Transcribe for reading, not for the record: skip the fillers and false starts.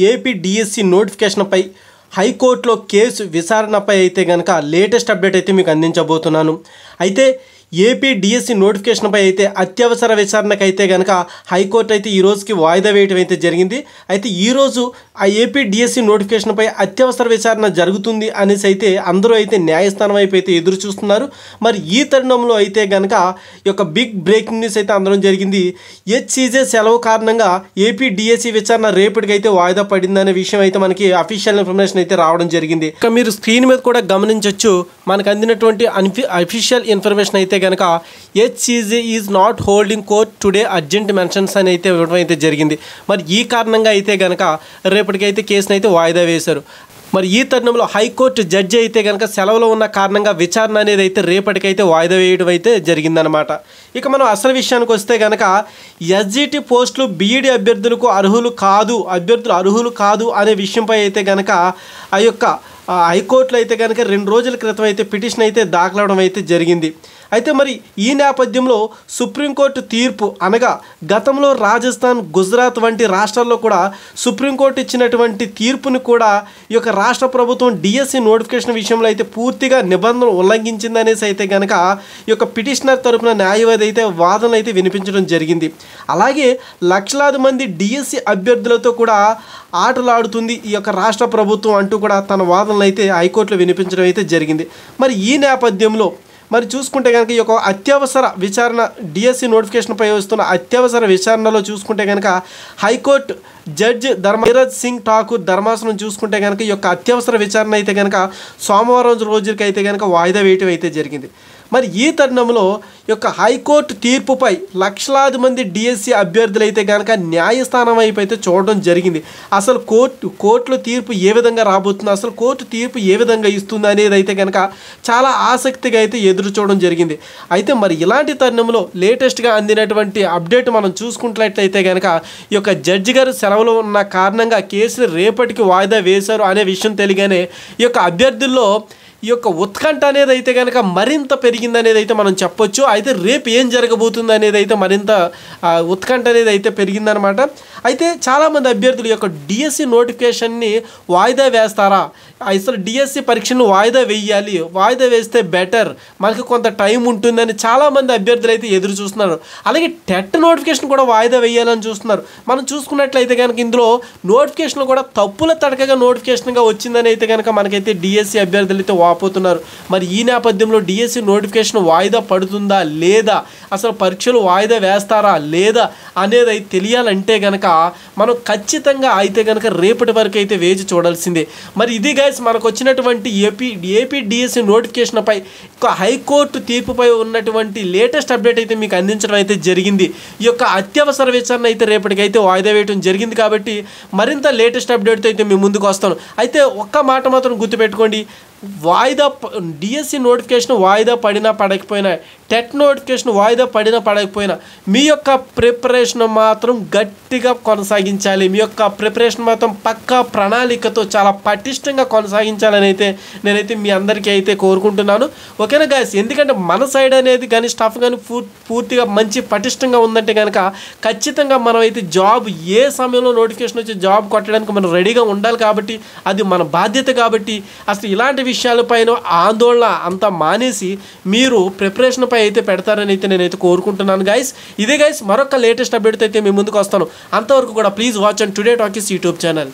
AP DSC నోటిఫికేషన్పై హైకోర్టులో case విచారణపై అయితే గనక లేటెస్ట్ అప్డేట్ అయితే మీకు అందించబోతున్నాను. అయితే ఏపీ డిఎస్సి నోటిఫికేషన్పై అయితే అత్యవసర విచారణకు అయితే గనక హైకోర్టు అయితే ఈ రోజుకి వాయిదా వేయడం అయితే జరిగింది. అయితే ఈరోజు ఆ ఏపీ డిఎస్సి నోటిఫికేషన్పై అత్యవసర విచారణ జరుగుతుంది అనేసి అయితే అందరూ అయితే న్యాయస్థానం వైపు అయితే ఎదురు చూస్తున్నారు. మరి ఈ తరుణంలో అయితే గనక ఈ యొక్క బిగ్ బ్రేకింగ్ న్యూస్ అయితే అందడం జరిగింది. హెచ్సిజే సెలవు కారణంగా ఏపీ డిఎస్సి విచారణ రేపటికైతే వాయిదా పడిందనే విషయం అయితే మనకి అఫీషియల్ ఇన్ఫర్మేషన్ అయితే రావడం జరిగింది. ఇక మీరు స్క్రీన్ మీద కూడా గమనించవచ్చు, మనకు అందినటువంటి అఫీషియల్ ఇన్ఫర్మేషన్ అయితే కనుక HCJ is not holding court today urgent mentions అని అయితే ఇవ్వడం అయితే జరిగింది. మరి ఈ కారణంగా అయితే కనుక రేపటికైతే కేసును అయితే వాయిదా వేశారు. మరి ఈ తరుణంలో హైకోర్టు జడ్జి అయితే కనుక సెలవులో ఉన్న కారణంగా విచారణ అనేది అయితే రేపటికైతే వాయిదా వేయడం అయితే జరిగిందనమాట. ఇక మనం అసలు విషయానికి వస్తే కనుక ఎస్జిటి పోస్టులు బీఈడి అభ్యర్థులు అర్హులు కాదు అనే విషయంపై అయితే కనుక ఆ యొక్క హైకోర్టులో అయితే కనుక 2 రోజుల క్రితం అయితే పిటిషన్ అయితే దాఖలవడం అయితే జరిగింది. అయితే మరి ఈ నేపథ్యంలో సుప్రీంకోర్టు తీర్పు అనగా గతంలో రాజస్థాన్, గుజరాత్ వంటి రాష్ట్రాల్లో కూడా సుప్రీంకోర్టు ఇచ్చినటువంటి తీర్పుని కూడా ఈ యొక్క రాష్ట్ర ప్రభుత్వం డిఎస్సి నోటిఫికేషన్ విషయంలో అయితే పూర్తిగా నిబంధనలు ఉల్లంఘించిందనేసి అయితే కనుక ఈ యొక్క పిటిషనర్ తరపున న్యాయవాది అయితే వాదనలు అయితే వినిపించడం జరిగింది. అలాగే లక్షలాది మంది డిఎస్సి అభ్యర్థులతో కూడా ఆటలాడుతుంది ఈ యొక్క రాష్ట్ర ప్రభుత్వం అంటూ కూడా తన వాదనలు అయితే హైకోర్టులో వినిపించడం అయితే జరిగింది. మరి ఈ నేపథ్యంలో మరి చూసుకుంటే కనుక ఈ యొక్క అత్యవసర విచారణ డిఎస్సి నోటిఫికేషన్పై వస్తున్న అత్యవసర విచారణలో చూసుకుంటే కనుక హైకోర్టు జడ్జ్ ధీరజ్ సింగ్ ఠాకూర్ ధర్మాసనం చూసుకుంటే కనుక ఈ యొక్క అత్యవసర విచారణ అయితే కనుక సోమవారం రోజుకి అయితే కనుక వాయిదా వేయటం అయితే జరిగింది. మరి ఈ తరుణంలో ఈ యొక్క హైకోర్టు తీర్పుపై లక్షలాది మంది డిఎస్సి అభ్యర్థులు అయితే కనుక న్యాయస్థానం వైపు అయితే చూడడం జరిగింది. అసలు కోర్టులో తీర్పు ఏ విధంగా రాబోతుంది, అసలు కోర్టు తీర్పు ఏ విధంగా ఇస్తుంది అనేది అయితే కనుక చాలా ఆసక్తిగా అయితే ఎదురు చూడడం జరిగింది. అయితే మరి ఇలాంటి తరుణంలో లేటెస్ట్గా అందినటువంటి అప్డేట్ మనం చూసుకున్నట్లయితే కనుక ఈ యొక్క జడ్జి గారు సెలవులో ఉన్న కారణంగా కేసులు రేపటికి వాయిదా వేశారు అనే విషయం తెలియగానే ఈ యొక్క అభ్యర్థుల్లో ఈ యొక్క ఉత్కంఠ అనేది అయితే కనుక మరింత పెరిగిందనేది అయితే మనం చెప్పొచ్చు. అయితే రేపు ఏం జరగబోతుంది అనేది అయితే మరింత ఉత్కంఠ అనేది అయితే పెరిగిందనమాట. అయితే చాలామంది అభ్యర్థులు యొక్క డిఎస్సి నోటిఫికేషన్ని వాయిదా వేస్తారా, అసలు డిఎస్సి పరీక్షను వాయిదా వేయాలి, వాయిదా వేస్తే బెటర్, మనకు కొంత టైం ఉంటుందని చాలామంది అభ్యర్థులు అయితే ఎదురు చూస్తున్నారు. అలాగే టెట్ నోటిఫికేషన్ కూడా వాయిదా వేయాలని చూస్తున్నారు. మనం చూసుకున్నట్లయితే కనుక ఇందులో నోటిఫికేషన్ కూడా తప్పుల తడకగా నోటిఫికేషన్గా వచ్చిందని అయితే కనుక మనకైతే డిఎస్సి అభ్యర్థులు అయితే వాపోతున్నారు. మరి ఈ నేపథ్యంలో డిఎస్సి నోటిఫికేషన్ వాయిదా పడుతుందా లేదా, అసలు పరీక్షలు వాయిదా వేస్తారా లేదా అనేది అయితే తెలియాలంటే కనుక మనం ఖచ్చితంగా అయితే కనుక రేపటి వరకు అయితే వేచి చూడాల్సిందే. మరి ఇది గైస్ మనకు వచ్చినటువంటి ఏపీ డిఎస్సి నోటిఫికేషన్పై హైకోర్టు తీర్పుపై ఉన్నటువంటి లేటెస్ట్ అప్డేట్ అయితే మీకు అందించడం అయితే జరిగింది. ఈ యొక్క అత్యవసర విచారణ అయితే రేపటికైతే వాయిదా వేయడం జరిగింది కాబట్టి మరింత లేటెస్ట్ అప్డేట్తో అయితే మీ ముందుకు వస్తాను. అయితే ఒక్క మాట మాత్రం గుర్తుపెట్టుకోండి, డిఎస్సి నోటిఫికేషన్ వాయిదా పడినా పడకపోయినా, టెట్ నోటిఫికేషన్ వాయిదా పడినా పడకపోయినా మీ యొక్క ప్రిపరేషన్ మాత్రం గట్టిగా కొనసాగించాలి. మీ యొక్క ప్రిపరేషన్ మాత్రం పక్కా ప్రణాళికతో చాలా పటిష్టంగా కొనసాగించాలని అయితే నేనైతే మీ అందరికీ అయితే కోరుకుంటున్నాను. ఓకేనా గైస్, ఎందుకంటే మన సైడ్ అనేది కానీ స్టఫ్ కానీ పూర్తిగా మంచి పటిష్టంగా ఉందంటే కనుక ఖచ్చితంగా మనం అయితే జాబ్ ఏ సమయంలో నోటిఫికేషన్ వచ్చి జాబ్ కొట్టడానికి మనం రెడీగా ఉండాలి. కాబట్టి అది మన బాధ్యత. కాబట్టి అసలు ఇలాంటి విషయాలపైన ఆందోళన అంతా మానేసి మీరు ప్రిపరేషన్పై అయితే పెడతారని అయితే నేనైతే కోరుకుంటున్నాను గైస్. ఇదే గైస్ మరొక లేటెస్ట్ అప్డేట్ అయితే మీ ముందుకు వస్తాను. అంతవరకు కూడా please watch and today talkies YouTube channel.